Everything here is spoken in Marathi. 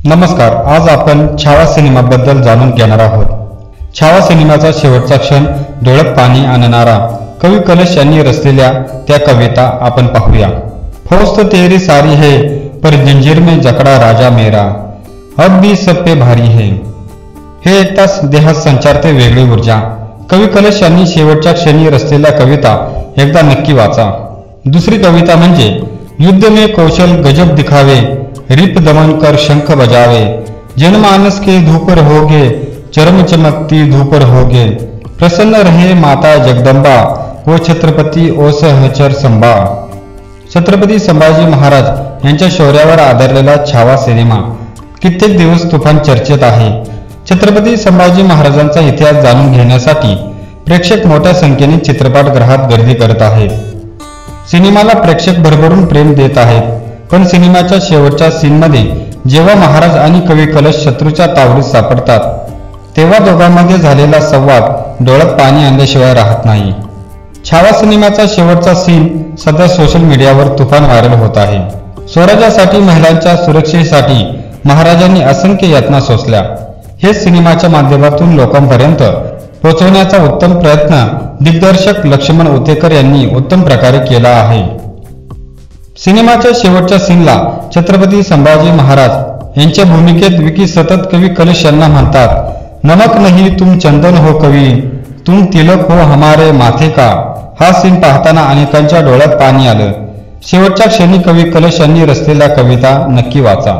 नमस्कार, आज आपण छावा सिनेमाबद्दल जाणून घेणार आहोत। छावा सिनेमाचा शेवटचा क्षण डोळ्यात पाणी आणणारा कवी कलश यांनी रचलेल्या त्या कविता आपण पाहूया। फौज तो तेरी सारी है, पर जंजीर में जकड़ा राजा मेरा, अब भी सब पे भारी है। हे ऐकताच देहात संचारते वेगळी ऊर्जा। कवी कलश यांनी शेवटच्या क्षणी रचलेल्या कविता एकदा नक्की वाचा। दुसरी कविता म्हणजे युद्ध में कौशल गजब दिखावे, रिप दमन कर शंख बजावे, जनमानस के धूपर होगे, चरम चमकती धूपर होगे, प्रसन्न रहे माता जगदंबा, वो छत्रपती ओ सहचर संभा। छत्रपती संभाजी महाराज यांच्या शौर्यावर आधारलेला छावा सिनेमा कित्येक दिवस तुफान चर्चेत आहे। छत्रपती संभाजी महाराजांचा इतिहास जाणून घेण्यासाठी प्रेक्षक मोठ्या संख्येने चित्रपटगृहात गर्दी करत आहेत। सिनेमाला प्रेक्षक भरभरून प्रेम देत आहेत, पण सिनेमाच्या शेवटच्या सीनमध्ये जेव्हा महाराज आणि कवी कलश शत्रूच्या तावडीत सापडतात तेव्हा दोघांमध्ये झालेला संवाद डोळ्यात पाणी आणल्याशिवाय राहत नाही। छावा सिनेमाचा शेवटचा सीन सध्या सोशल मीडियावर तुफान व्हायरल होत आहे। स्वराज्यासाठी महिलांच्या सुरक्षेसाठी महाराजांनी असंख्य यातना सोसल्या, हे सिनेमाच्या माध्यमातून लोकांपर्यंत पोहोचवण्याचा उत्तम प्रयत्न दिग्दर्शक लक्ष्मण उतेकर यांनी उत्तम प्रकारे केला आहे। सिनेमाच्या शेवटच्या सीनला छत्रपती संभाजी महाराज यांच्या भूमिकेत विकी सतत कवी कलश यांना म्हणतात, नमक नहीं तुम चंदन हो कवी, तुम तिलक हो हमारे माथे का। हा सीन पाहताना अनेकांच्या डोळ्यात पाणी आलं। शेवटच्या क्षणी कवी कलश यांनी रचलेल्या कविता नक्की वाचा।